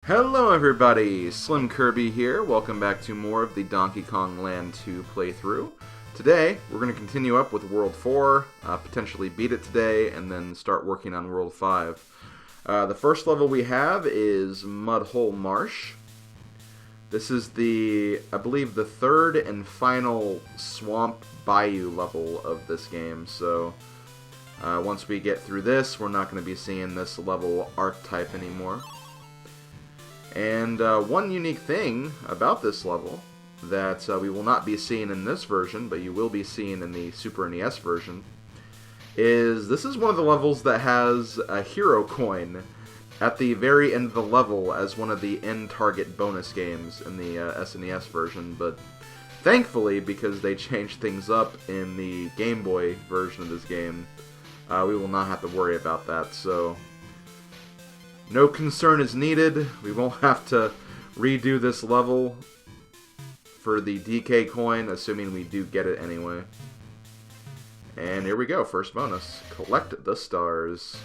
Hello everybody, SlimKirby here. Welcome back to more of the Donkey Kong Land 2 playthrough. Today, we're going to continue up with World 4, potentially beat it today, and then start working on World 5. The first level we have is Mudhole Marsh. This is I believe, the third and final Swamp Bayou level of this game, so once we get through this, we're not going to be seeing this level archetype anymore. And one unique thing about this level that we will not be seeing in this version, but you will be seeing in the Super NES version, is this is one of the levels that has a hero coin at the very end of the level as one of the end target bonus games in the SNES version, but thankfully, because they changed things up in the Game Boy version of this game, we will not have to worry about that, so no concern is needed. We won't have to redo this level for the DK coin, assuming we do get it anyway. And here we go, first bonus. Collect the stars.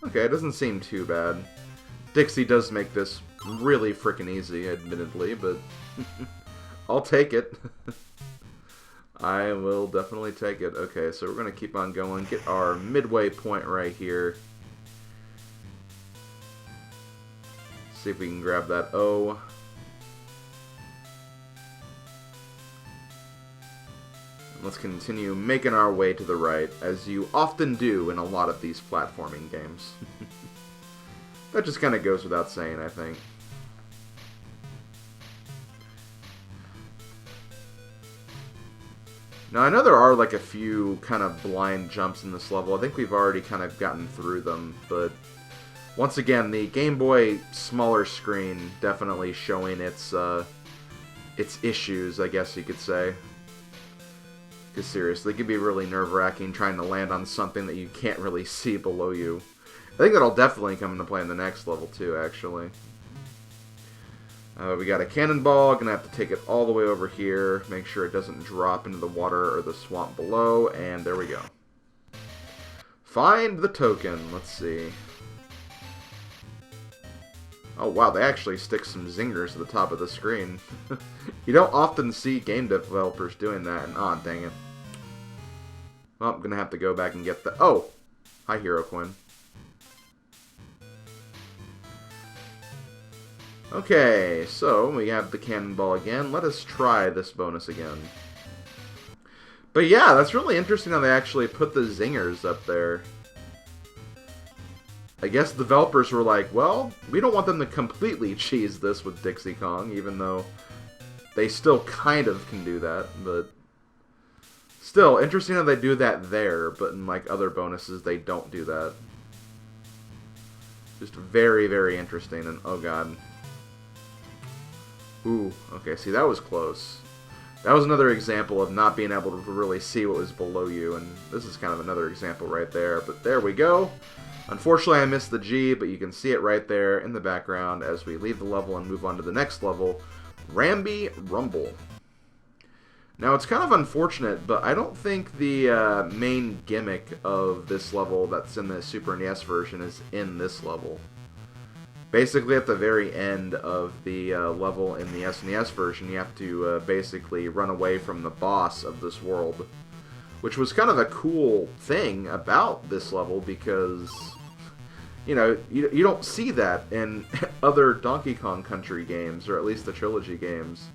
Okay, it doesn't seem too bad. Dixie does make this really frickin' easy, admittedly, but I'll take it. I will definitely take it. Okay, so we're going to keep on going. Get our midway point right here. See if we can grab that O. And let's continue making our way to the right, as you often do in a lot of these platforming games. That just kind of goes without saying, I think. Now, I know there are like a few kind of blind jumps in this level. I think we've already kind of gotten through them, but once again, the Game Boy smaller screen definitely showing its issues, I guess you could say. Because seriously, it can be really nerve-wracking trying to land on something that you can't really see below you. I think that'll definitely come into play in the next level too, actually. We got a cannonball, gonna have to take it all the way over here, make sure it doesn't drop into the water or the swamp below, and there we go. Find the token, let's see. Oh wow, they actually stick some zingers at the top of the screen. You don't often see game developers doing that, and oh, dang it. Well, I'm gonna have to go back and get the... Oh! Hi, Hero Coin. Okay, so we have the cannonball again. Let us try this bonus again. But yeah, that's really interesting how they actually put the zingers up there. I guess developers were like, well, we don't want them to completely cheese this with Dixie Kong, even though they still kind of can do that, but still, interesting how they do that there, but in like other bonuses they don't do that. Just very, very interesting, and oh god. Ooh, okay, see, that was close. That was another example of not being able to really see what was below you, and this is kind of another example right there, but there we go. Unfortunately, I missed the G, but you can see it right there in the background as we leave the level and move on to the next level, Ramby Rumble. Now, it's kind of unfortunate, but I don't think the main gimmick of this level that's in the Super NES version is in this level. Basically, at the very end of the level in the SNES version, you have to basically run away from the boss of this world. Which was kind of a cool thing about this level because, you know, you don't see that in other Donkey Kong Country games, or at least the trilogy games.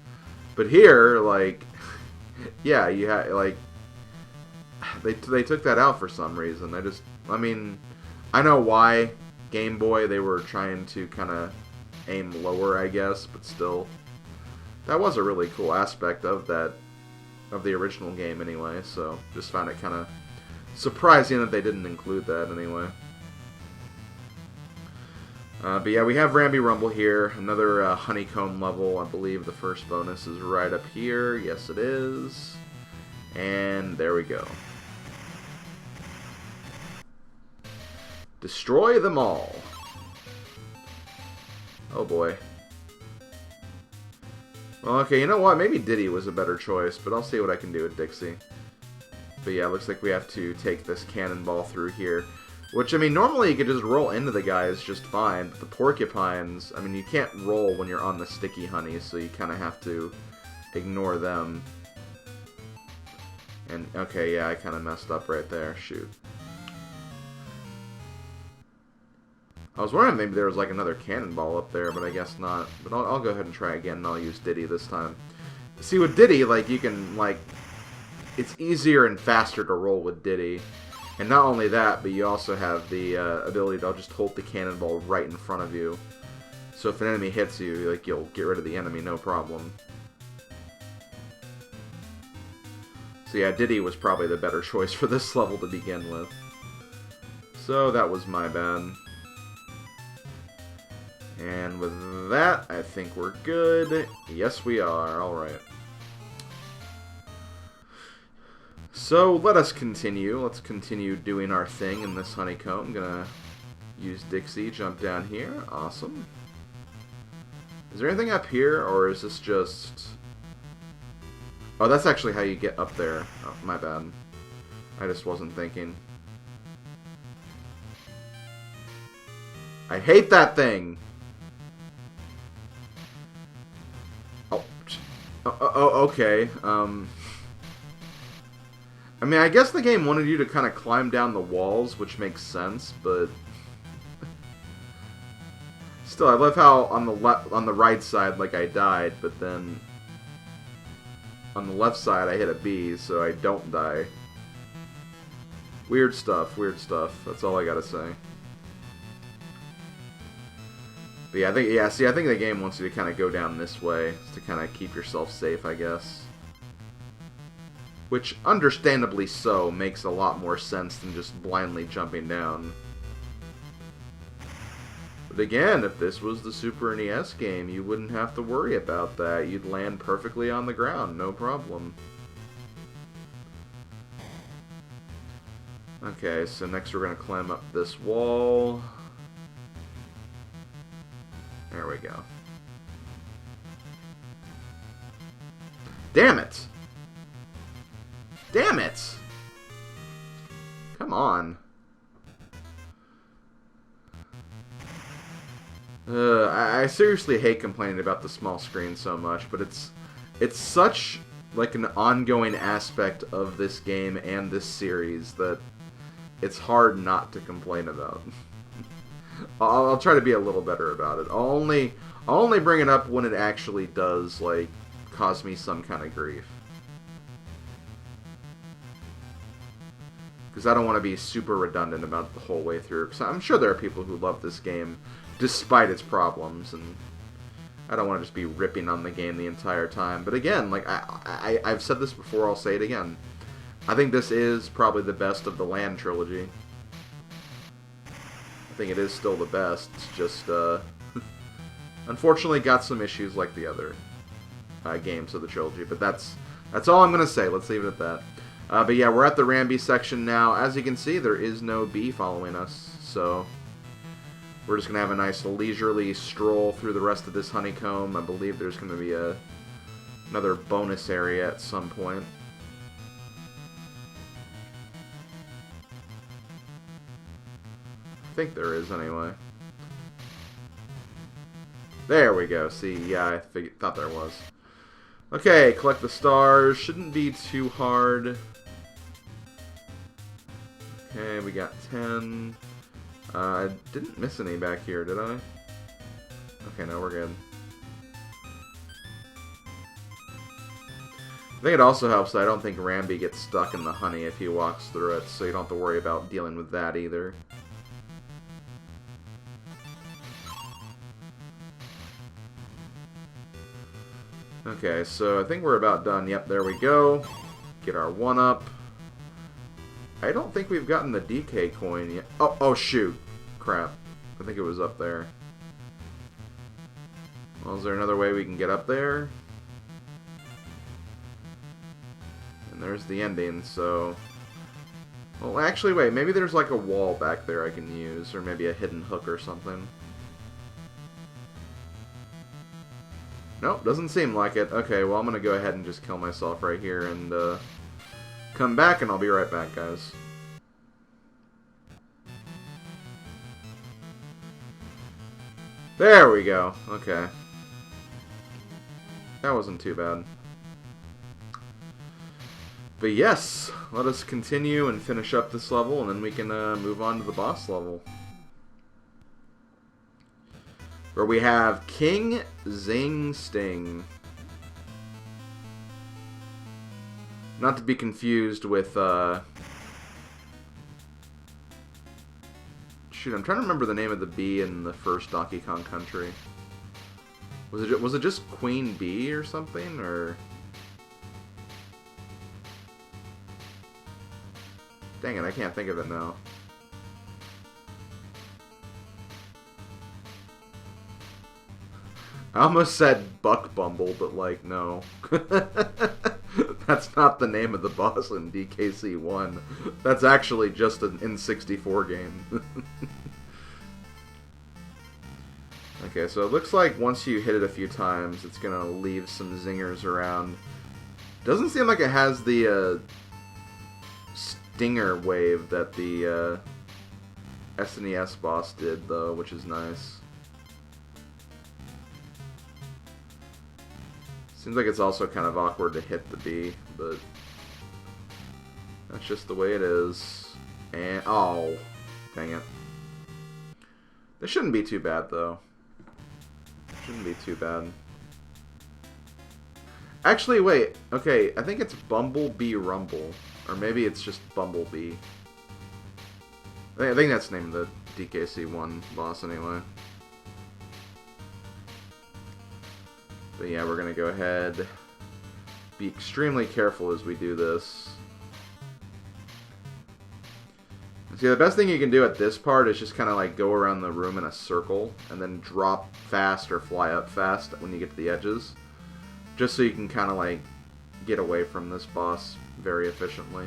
But here, like, yeah, you had, like, they took that out for some reason. I mean, I know why. Game Boy, they were trying to kind of aim lower, I guess, but still, that was a really cool aspect of that, of the original game anyway, so just found it kind of surprising that they didn't include that anyway. But yeah, we have Ramby Rumble here, another honeycomb level. I believe the first bonus is right up here. Yes, it is. And there we go. Destroy them all. Oh boy. Well, okay, you know what? Maybe Diddy was a better choice, but I'll see what I can do with Dixie. But yeah, looks like we have to take this cannonball through here. Which, I mean, normally you could just roll into the guys just fine, but the porcupines, I mean, you can't roll when you're on the sticky honey, so you kind of have to ignore them. And, okay, yeah, I kind of messed up right there. Shoot. I was wondering maybe there was, like, another cannonball up there, but I guess not. But I'll go ahead and try again, and I'll use Diddy this time. See, with Diddy, like, you can, like, it's easier and faster to roll with Diddy. And not only that, but you also have the ability to just hold the cannonball right in front of you. So if an enemy hits you, like, you'll get rid of the enemy, no problem. So yeah, Diddy was probably the better choice for this level to begin with. So that was my bad. And with that, I think we're good. Yes, we are. Alright. So, let us continue. Let's continue doing our thing in this honeycomb. I'm gonna use Dixie, jump down here. Awesome. Is there anything up here, or is this just... Oh, that's actually how you get up there. Oh, my bad. I just wasn't thinking. I hate that thing! Oh, okay. I mean, I guess the game wanted you to kind of climb down the walls, which makes sense, but... Still, I love how on the right side, like, I died, but then... On the left side, I hit a B, so I don't die. Weird stuff, weird stuff. That's all I gotta say. But yeah, I think the game wants you to kind of go down this way, to kind of keep yourself safe, I guess. Which, understandably so, makes a lot more sense than just blindly jumping down. But again, if this was the Super NES game, you wouldn't have to worry about that. You'd land perfectly on the ground, no problem. Okay, so next we're going to climb up this wall. There we go. Damn it! Damn it! Come on. I seriously hate complaining about the small screen so much, but it's such like an ongoing aspect of this game and this series that it's hard not to complain about. I'll try to be a little better about it. I'll only bring it up when it actually does like cause me some kind of grief. Because I don't want to be super redundant about it the whole way through. Because I'm sure there are people who love this game despite its problems, and I don't want to just be ripping on the game the entire time. But again, like I've said this before, I'll say it again. I think this is probably the best of the Land trilogy. I think it is still the best. It's just, unfortunately, got some issues like the other games of the trilogy. But that's all I'm gonna say. Let's leave it at that. But yeah, we're at the Ramby section now. As you can see, there is no bee following us, so we're just gonna have a nice leisurely stroll through the rest of this honeycomb. I believe there's gonna be another bonus area at some point. I think there is, anyway. There we go. See, yeah, I thought there was. Okay, collect the stars. Shouldn't be too hard. Okay, we got 10. I didn't miss any back here, did I? Okay, no, we're good. I think it also helps that I don't think Ramby gets stuck in the honey if he walks through it, so you don't have to worry about dealing with that either. Okay, so I think we're about done. Yep, there we go. Get our 1-up. I don't think we've gotten the DK coin yet. Oh, shoot. Crap. I think it was up there. Well, is there another way we can get up there? And there's the ending, so... Well, actually, wait. Maybe there's like a wall back there I can use, or maybe a hidden hook or something. Nope, doesn't seem like it. Okay, well, I'm gonna go ahead and just kill myself right here and come back, and I'll be right back, guys. There we go. Okay. That wasn't too bad. But yes, let us continue and finish up this level, and then we can move on to the boss level. Where we have King Xing Sting. Not to be confused with, shoot, I'm trying to remember the name of the bee in the first Donkey Kong Country. Was it just Queen Bee or something, or... Dang it, I can't think of it now. I almost said Buck Bumble, but like, no. That's not the name of the boss in DKC1. That's actually just an N64 game. Okay, so it looks like once you hit it a few times, it's gonna leave some zingers around. Doesn't seem like it has the stinger wave that the SNES boss did, though, which is nice. Seems like it's also kind of awkward to hit the bee, but that's just the way it is. And, oh, dang it. This shouldn't be too bad, though. Shouldn't be too bad. Actually, wait. Okay, I think it's Bumblebee Rumble. Or maybe it's just Bumblebee. I think that's the name of the DKC1 boss, anyway. But yeah, we're going to go ahead, be extremely careful as we do this. See, the best thing you can do at this part is just kind of like go around the room in a circle and then drop fast or fly up fast when you get to the edges. Just so you can kind of like get away from this boss very efficiently.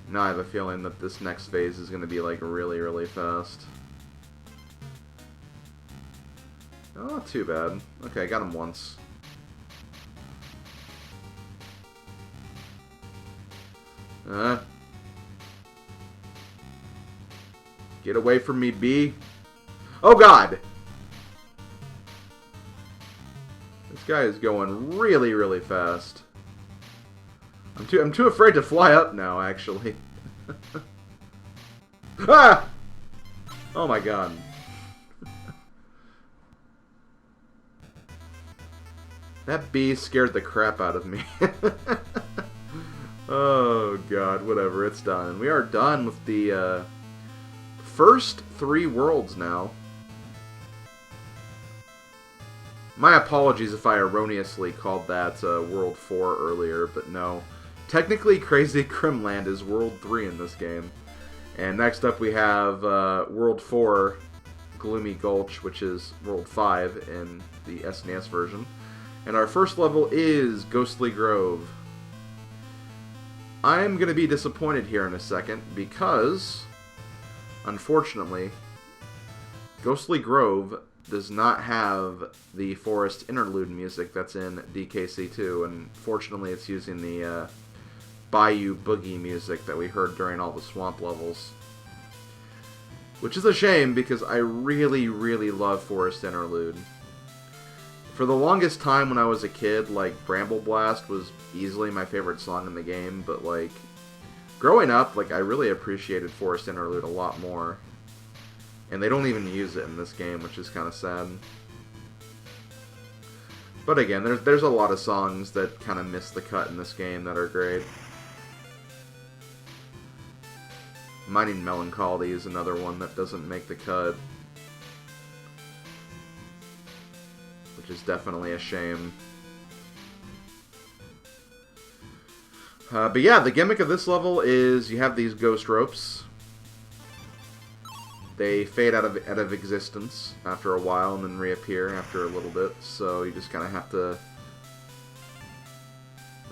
Now I have a feeling that this next phase is going to be like really, really fast. Oh, not too bad. Okay, I got him once. Get away from me, bee. Oh, God! This guy is going really, really fast. I'm too afraid to fly up now, actually. Ah! Oh my god. That bee scared the crap out of me. Oh god, whatever, it's done. We are done with the first 3 worlds now. My apologies if I erroneously called that World 4 earlier, but no. Technically, Crazy Crimland is World 3 in this game. And next up we have World 4, Gloomy Gulch, which is World 5 in the SNES version. And our first level is Ghostly Grove. I'm going to be disappointed here in a second because, unfortunately, Ghostly Grove does not have the forest interlude music that's in DKC2, and fortunately it's using the Bayou Boogie music that we heard during all the swamp levels. Which is a shame, because I really, really love Forest Interlude. For the longest time when I was a kid, like, Bramble Blast was easily my favorite song in the game, but, like, growing up, like, I really appreciated Forest Interlude a lot more. And they don't even use it in this game, which is kind of sad. But again, there's a lot of songs that kind of miss the cut in this game that are great. Mining Melancholy is another one that doesn't make the cut, which is definitely a shame. But yeah, the gimmick of this level is you have these ghost ropes. They fade out of existence after a while and then reappear after a little bit, so you just kind of have to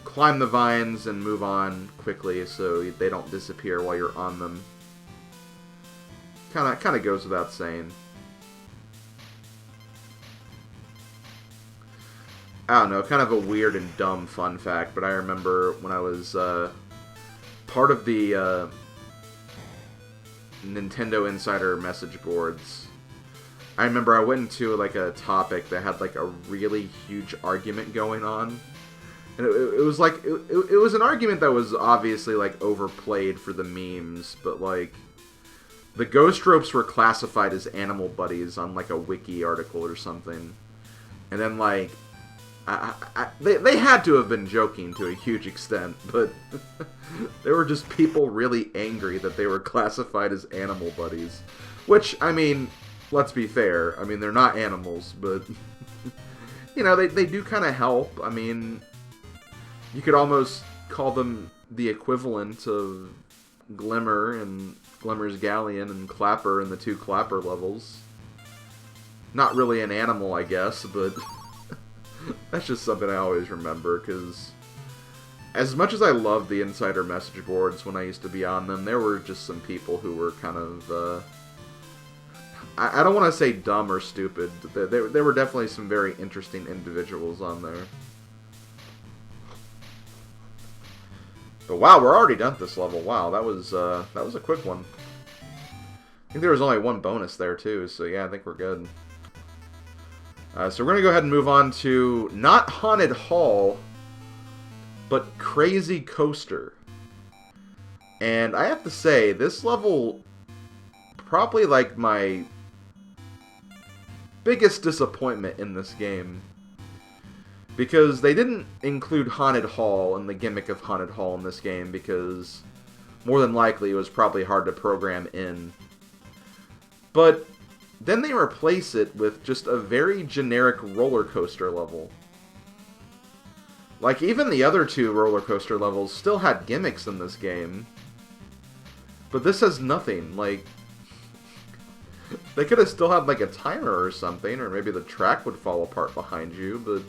climb the vines and move on quickly so they don't disappear while you're on them. Kind of goes without saying. I don't know, kind of a weird and dumb fun fact, but I remember when I was part of the Nintendo Insider message boards, I remember I went into like a topic that had like a really huge argument going on. And it was like, it was an argument that was obviously like overplayed for the memes, but like, the ghost ropes were classified as animal buddies on like a wiki article or something. And then like, they had to have been joking to a huge extent, but there were just people really angry that they were classified as animal buddies. Which, I mean, let's be fair. I mean, they're not animals, but, you know, they do kind of help. I mean, you could almost call them the equivalent of Glimmer and Glimmer's Galleon and Clapper in the 2 Clapper levels. Not really an animal, I guess, but that's just something I always remember, because as much as I loved the Insider message boards when I used to be on them, there were just some people who were kind of, I don't want to say dumb or stupid. There were definitely some very interesting individuals on there. But wow, we're already done at this level. Wow, that was a quick one. I think there was only one bonus there too, so yeah, I think we're good. So we're going to go ahead and move on to not Haunted Hall, but Crazy Coaster. And I have to say, this level, probably like my biggest disappointment in this game. Because they didn't include Haunted Hall and the gimmick of Haunted Hall in this game, because more than likely it was probably hard to program in. But then they replace it with just a very generic roller coaster level. Like, even the other 2 roller coaster levels still had gimmicks in this game. But this has nothing. Like, they could have still had like a timer or something, or maybe the track would fall apart behind you, but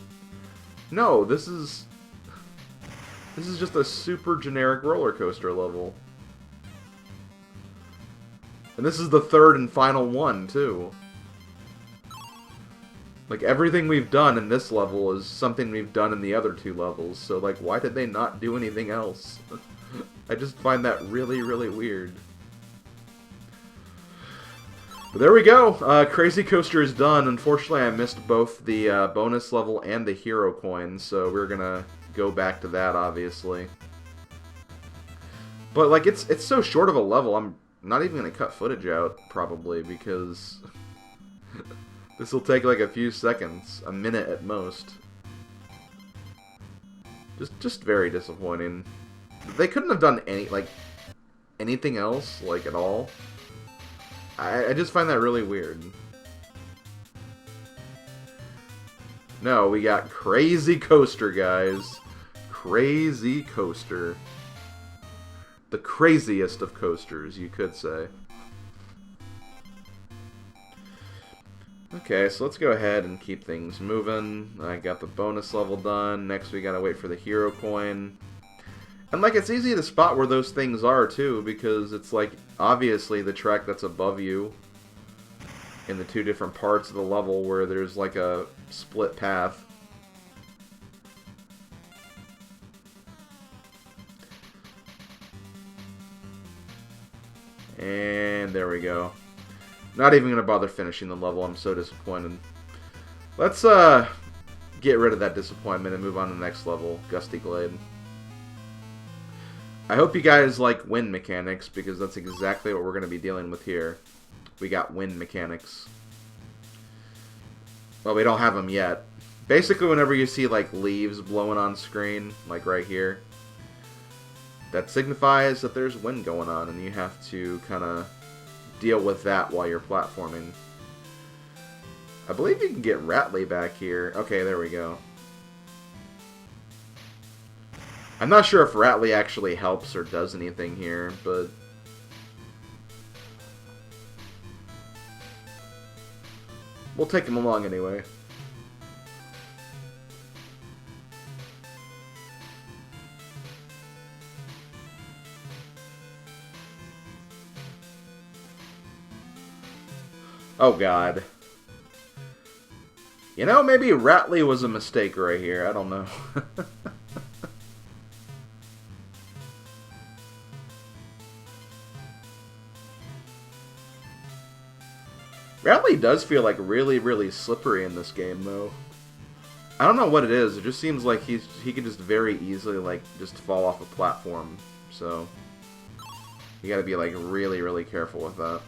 no, this is just a super generic roller coaster level. And this is the 3rd and final one, too. Like, everything we've done in this level is something we've done in the other 2 levels, so, like, why did they not do anything else? I just find that really, really weird. But there we go. Crazy Coaster is done. Unfortunately, I missed both the bonus level and the hero coin, so we're gonna go back to that, obviously. But, like, it's so short of a level, I'm not even going to cut footage out, probably, because this will take like a few seconds, a minute at most. Just very disappointing. They couldn't have done anything else, like, at all. I just find that really weird. No, we got Crazy Coaster, guys. Crazy Coaster. The craziest of coasters, you could say. Okay, so let's go ahead and keep things moving. I got the bonus level done. Next we gotta wait for the hero coin. And like, it's easy to spot where those things are too, because it's like, obviously the track that's above you in the 2 different parts of the level where there's like a split path. And there we go. Not even going to bother finishing the level. I'm so disappointed. Let's get rid of that disappointment and move on to the next level, Gusti Glade. I hope you guys like wind mechanics, because that's exactly what we're going to be dealing with here. We got wind mechanics. Well, we don't have them yet. Basically, whenever you see like leaves blowing on screen, like right here, that signifies that there's wind going on, and you have to kind of deal with that while you're platforming. I believe you can get Rattly back here. Okay, there we go. I'm not sure if Rattly actually helps or does anything here, but we'll take him along anyway. Oh god. You know, maybe Ratley was a mistake right here. I don't know. Ratley does feel like really, really slippery in this game, though. I don't know what it is. It just seems like he can just very easily, like, just fall off a platform. So, you gotta be, like, really, really careful with that.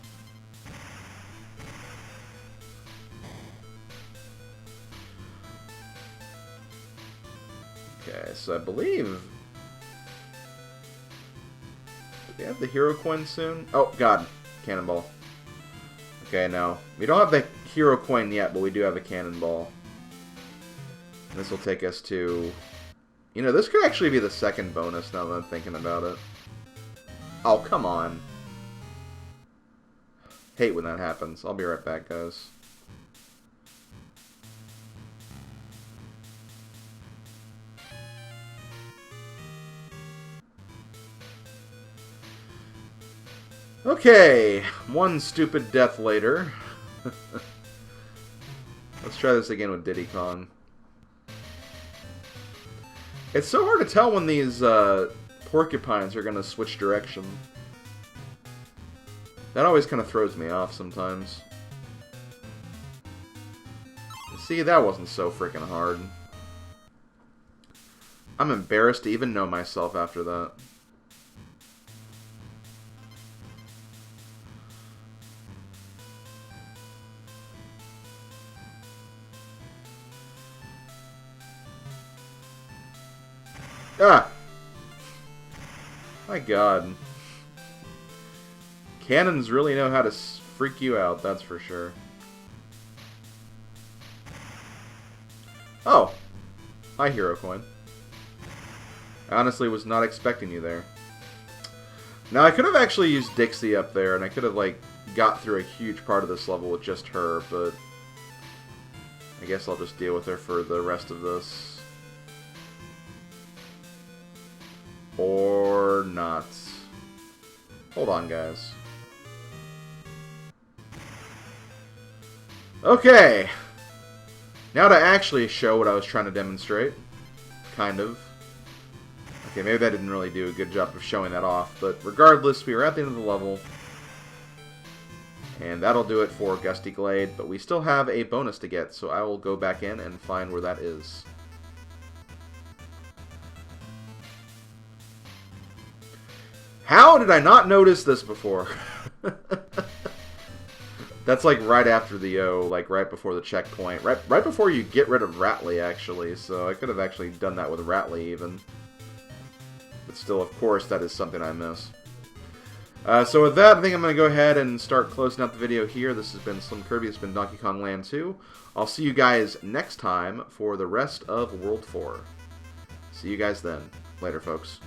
Okay, so I believe... Do we have the hero coin soon? Oh, God. Cannonball. Okay, no. We don't have the hero coin yet, but we do have a cannonball. And this will take us to... You know, this could actually be the second bonus now that I'm thinking about it. Oh, come on. Hate when that happens. I'll be right back, guys. Okay, one stupid death later. Let's try this again with Diddy Kong. It's so hard to tell when these porcupines are going to switch direction. That always kind of throws me off sometimes. See, that wasn't so freaking hard. I'm embarrassed to even know myself after that. Ah! My god. Cannons really know how to freak you out, that's for sure. Oh! Hi, Hero Coin. I honestly was not expecting you there. Now, I could have actually used Dixie up there, and I could have, like, got through a huge part of this level with just her, but... I guess I'll just deal with her for the rest of this. Or not. Hold on, guys. Okay. Now to actually show what I was trying to demonstrate. Kind of. Okay, maybe I didn't really do a good job of showing that off, but regardless, we are at the end of the level. And that'll do it for Gusti Glade, but we still have a bonus to get, so I will go back in and find where that is. How did I not notice this before? That's like right after the O, like right before the checkpoint. Right before you get rid of Ratley, actually. So I could have actually done that with Ratley, even. But still, of course, that is something I miss. So with that, I think I'm going to go ahead and start closing out the video here. This has been SlimKirby. It's been Donkey Kong Land 2. I'll see you guys next time for the rest of World 4. See you guys then. Later, folks.